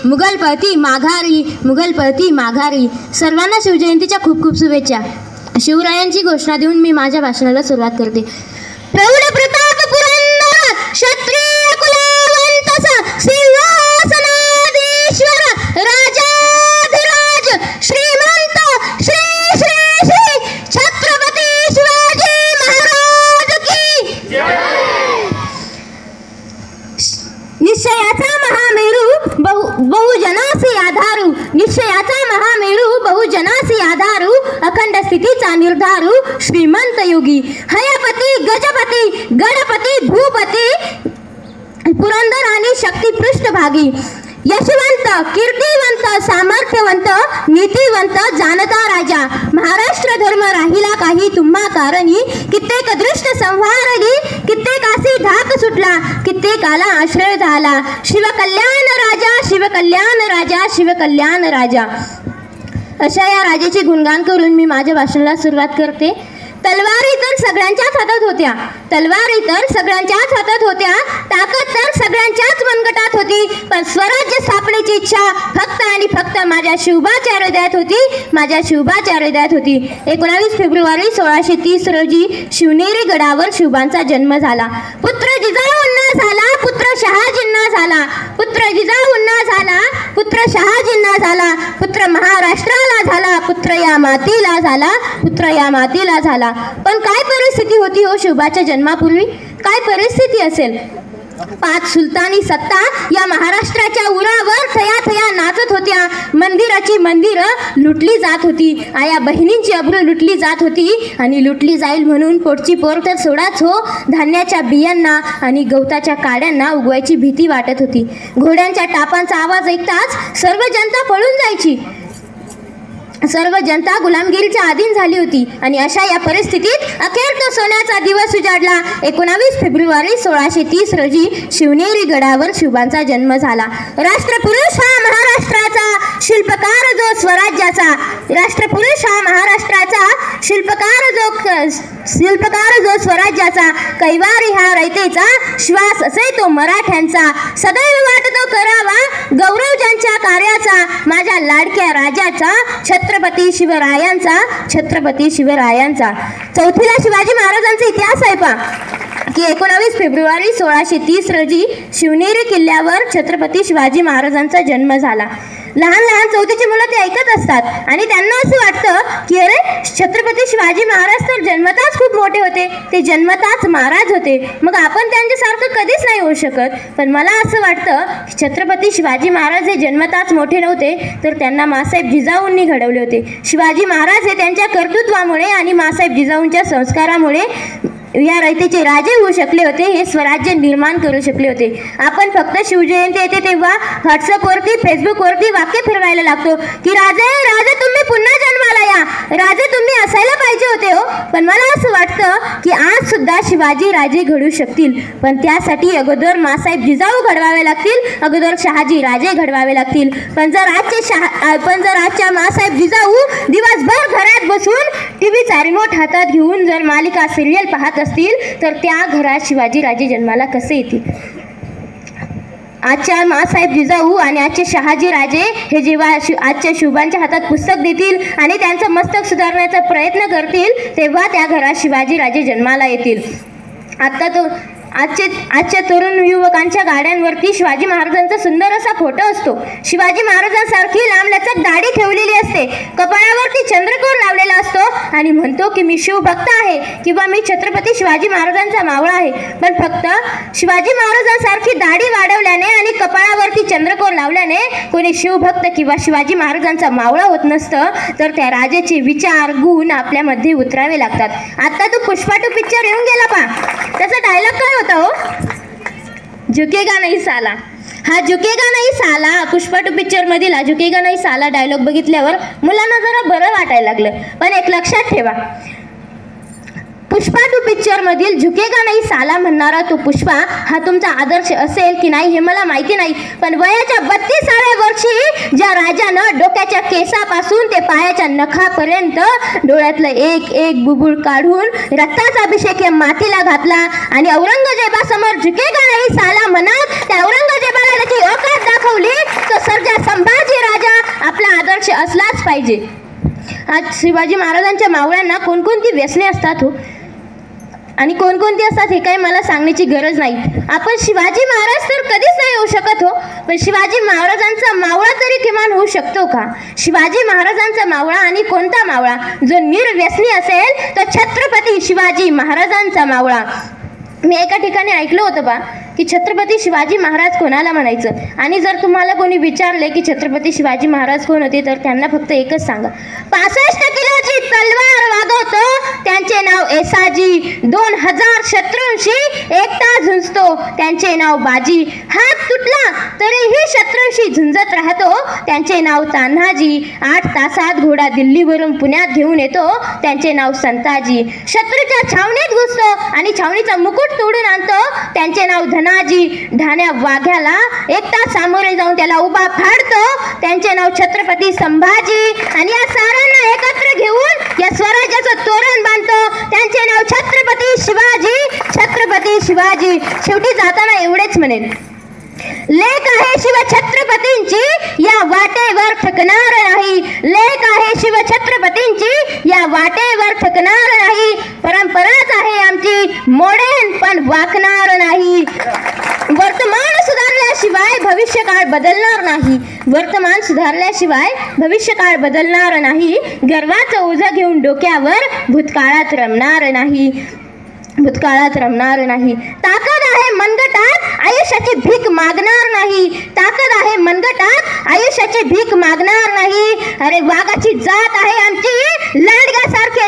मुघलपळती माघारी, मुघलपळती माघारी. सर्वांना शिवजयंतीच्या खूप खूप शुभेच्छा. शिवरायांची घोषणा देऊन मी माझ्या भाषणाला सुरुवात करते. प्रौढ प्रताप पुरंदर क्षत्रिय कुलवंतस सिंहासनाधीश्वर राजाधिराज श्रीमंत श्री श्री श्री छत्रपती शिवाजी महाराज की निश्चयाचा महामेरू बहुजनासी आधारू, निश्चयाचा महामेरू बहुजनासी आधारू, अखंड स्थितीचा निर्धारू श्रीमंत योगी, हयपती गजपती गणपती भूपती पुरंदर आणि शक्ती पृष्ठभागी, यशवंत कीर्तिवंत सामर्थ्यवंत नीतिवंत जाणता राजा, महाराष्ट्र धर्म राहिला काही तुम्हा कारणी, कित्येक दृष्ट संहारली कित्येकासी धाक सुटला, कित्येकाला आश्रय झाला, शिवकल्याण राजा शिवकल्याण राजा शिवकल्याण राजा. अशा या राजाचे गुणगान करून मी माझ्या भाषणाला सुरुवात करते. तलवारी तर सगळ्यांच्याच हातात होत्या, तलवारी तर सगळ्यांच्याच हातात होत्या, ताकद तर सगळ्यांच्याच मनगटात होती, पण स्वराज्य स्थापनेची इच्छा फक्त आणि फक्त माझ्या शिवबाच्या हृदयात होती, माझ्या शिवबाच्या हृदयात होती. 19 फेब्रुवारी 1630 रोजी शिवनेरी गडावर शिवबांचा जन्म झाला. पुत्र जिजाऊंना झाला, पुत्र शहाजींना झाला, पुत्र जिजाऊंना झाला, पुत्र शहाजींना झाला, पुत्र महाराष्ट्राला झाला, पुत्र या मातीला झाला, पुत्र या मातीला झाला. पण काय परिस्थिती होती हो शिवबाच्या जन्मापूर्वी? काय परिस्थिती असेल? 5 सुलतानी सत्ता या महाराष्ट्राच्या उरावर थया थया नाचत होत्या. मंदिराची मंदिरं लुटली जात होती, आया बहिणींची अब्रू लुटली जात होती आणि लुटली जाईल म्हणून पोटची पोर तर सोडाच हो, धान्याच्या बियांना आणि गवताच्या काड्यांना उगवायची भीती वाटत होती. घोड्यांच्या टापांचा आवाज ऐकताच सर्व जनता पळून जायची, सर्व जनता गुलामगिरीच्या अधीन झाली होती. आणि अशा या परिस्थितीत अखेर तो सोन्याचा दिवस उजाडला. 19 फेब्रुवारी 1630 रोजी शिवनेरी गडावर शिवबांचा जन्म झाला. राष्ट्रपुरुष हा महाराष्ट्राचा शिल्पकार जो स्वराज्याचा, राष्ट्रपुरुष हा महाराष्ट्राचा शिल्पकार जो स्वराज्याचा, कैवारी हा रयतेचा श्वास असे तो मराठ्यांचा, सदैव वाटतो करावा गौरव ज्यांच्या कार्याचा, माझ्या लाडक्या राजाचा छत्रपती शिवरायांचा, छत्रपती शिवरायांचा. चौथीला शिवाजी महाराजांचा इतिहास आहे पहा की 19 फेब्रुवारी 1630 रोजी शिवनेरी किल्ल्यावर छत्रपती शिवाजी महाराजांचा जन्म झाला. लहान लहान चौथीची मुलं ते ऐकत असतात आणि त्यांना असं वाटतं की अरे छत्रपती शिवाजी महाराज तर जन्मताच खूप मोठे होते, ते जन्मताच महाराज होते, मग आपण त्यांच्यासारखं कधीच नाही होऊ शकत. पण मला असं वाटतं की छत्रपती शिवाजी महाराज हे जन्मताच मोठे नव्हते, तर त्यांना मासाहेब जिजाऊंनी घडवले होते. शिवाजी महाराज हे त्यांच्या कर्तृत्वामुळे आणि मासाहेब जिजाऊंच्या संस्कारामुळे या रयतेचे राजे होऊ शकले होते, हे स्वराज्य निर्माण करू शकले होते. आपण फक्त शिवजयंती येते तेव्हा व्हॉट्सअपवरती फेसबुकवरती वाक्य फिरवायला लागतो की राजे राजे तुम्ही पुन्हा जन्माला या, राजे तुम्ही असायला पाहिजे होते हो. पण मला असं वाटतं की आज सुद्धा शिवाजी राजे घडू शकतील, पण त्यासाठी अगोदर मासाहेब जिजाऊ घडवावे लागतील, अगोदर शहाजी राजे घडवावे लागतील. पण जर आजच्या मासाहेब जिजाऊ दिवसभर घरात बसून टीव्हीचा रिमोट हातात घेऊन जर मालिका सिरियल पाहत असतील तर त्या घरात शिवाजी राजे जन्माला कसे येतील? आजच्या मासाहेब जिजाऊ आणि आजचे शहाजी राजे हे जेव्हा आजच्या शिवबांच्या हातात पुस्तक देतील आणि त्यांचं मस्तक सुधारण्याचा प्रयत्न करतील तेव्हा त्या घरात शिवाजी राजे जन्माला येतील. आजच्या तरुण युवकांच्या गाड्यांवरती शिवाजी महाराजांचा सुंदर असा फोटो असतो. शिवाजी महाराजांसारखी लांबलचक दाढी ठेवलेली असते, कपाळावरती चंद्रकोर लावलेला असतो आणि म्हणतो की मी शिवभक्त आहे किंवा मी छत्रपती शिवाजी महाराजांचा मावळा आहे. पण फक्त शिवाजी महाराजांसारखी दाढी वाढवल्याने आणि कपाळावरती चंद्रकोर लावल्याने कोणी शिवभक्त किंवा शिवाजी महाराजांचा मावळा होत नसतं, तर त्या राजाचे विचार गुण आपल्यामध्ये उतरावे लागतात. आता तो पुष्पा 2 पिक्चर येऊन गेला पहा, त्याचा डायलॉग काय होता हो? झुकेगा नहीं साला. हा झुकेगा नहीं साला पुष्पा 2 पिक्चर मधील झुकेगा नहीं साला डायलॉग बघितल्यावर मुलांना जरा बरं वाटायला लागलं. पण एक लक्षात ठेवा, पुष्पा 2 पिक्चर मधील झुकेगा नाही साला म्हणणारा तो पुष्पा हा तुमचा आदर्श असेल की नाही हे मला माहिती नाही, पण वयाच्या 32व्या वर्षी ज्या राजानं डोक्याच्या केसापासून ते पायाच्या नखापर्यंत डोळ्यातलं एक एक बुबुळ काढून रक्ताचा अभिषेक या मातीला घातला आणि औरंगजेबासमोर झुकेगा नाही साला म्हणत त्या औरंगजेबाला त्याची औकात दाखवली, तो सर्जा पाहिजे. आज शिवाजी महाराजांच्या मावळ्यांना कोणकोणती व्यसने असतात हो, आणि कोणकोणती असतात हे काही मला सांगण्याची गरज नाही. आपण शिवाजी महाराज तर कधीच नाही होऊ शकत हो, पण शिवाजी महाराजांचा मावळा तरी किमान होऊ शकतो का? शिवाजी महाराजांचा मावळा आणि कोणता मावळा? जो निर्व्यसनी असेल तर छत्रपती शिवाजी महाराजांचा मावळा. मी एका ठिकाणी ऐकलं होतं बा की छत्रपती शिवाजी महाराज कोणाला म्हणायचं, आणि जर तुम्हाला कोणी विचारले की छत्रपती शिवाजी महाराज कोण होते तर त्यांना फक्त एकच सांगा, 65 किलोची तलवार वागवतो त्यांचे नाव येसाजी, 2000 शत्रूंशी एकटा झुंजतो त्यांचे नाव बाजी, हात तुटला तरीही शत्रूंशी झुंजत राहतो त्यांचे नाव तान्हाजी, 8 तासात घोडा दिल्लीवरून पुण्यात घेऊन येतो त्यांचे नाव संताजी, शत्रूच्या छावणीत घुसतो आणि छावणीचा मुकुट तोडून आणतो त्यांचे नाव धनाजी, ढाण्या वाघ्याला एकटा सामोरे जाऊन त्याला उभा फाडतो त्यांचे नाव छत्रपती संभाजी, आणि या साऱ्यांना एकत्र घेऊन या स्वराज्याचं तोरण बांधतो त्यांचे नाव छत्रपती शिवाजी, छत्रपती शिवाजी. शेवटी जाताना एवढेच म्हणेन, लेख आहे शिव छत्रपतींची या वाटेवर थकणार नाही, लेख आहे शिव छत्रपतींची या वाटेवर थकणार नाही, परंपराच आहे आमची मोडेन पण वाकणार नाही. वर्तमान सुधारल्याशिवाय भविष्यकाळ बदलणार नाही, वर्तमान सुधारल्याशिवाय भविष्यकाळ बदलणार नाही, गर्वाचं ओझं घेऊन डोक्यावर भूतकाळात रमणार नाही, भूतकाळात रमणार नाही. ताकद आहे मनगटात आयुष्याची भीक मागणार नाही, ताकद आहे मनगटात आयुष्याची भीक मागणार नाही. अरे वाघाची जात आहे आमची, लांडग्यासारखे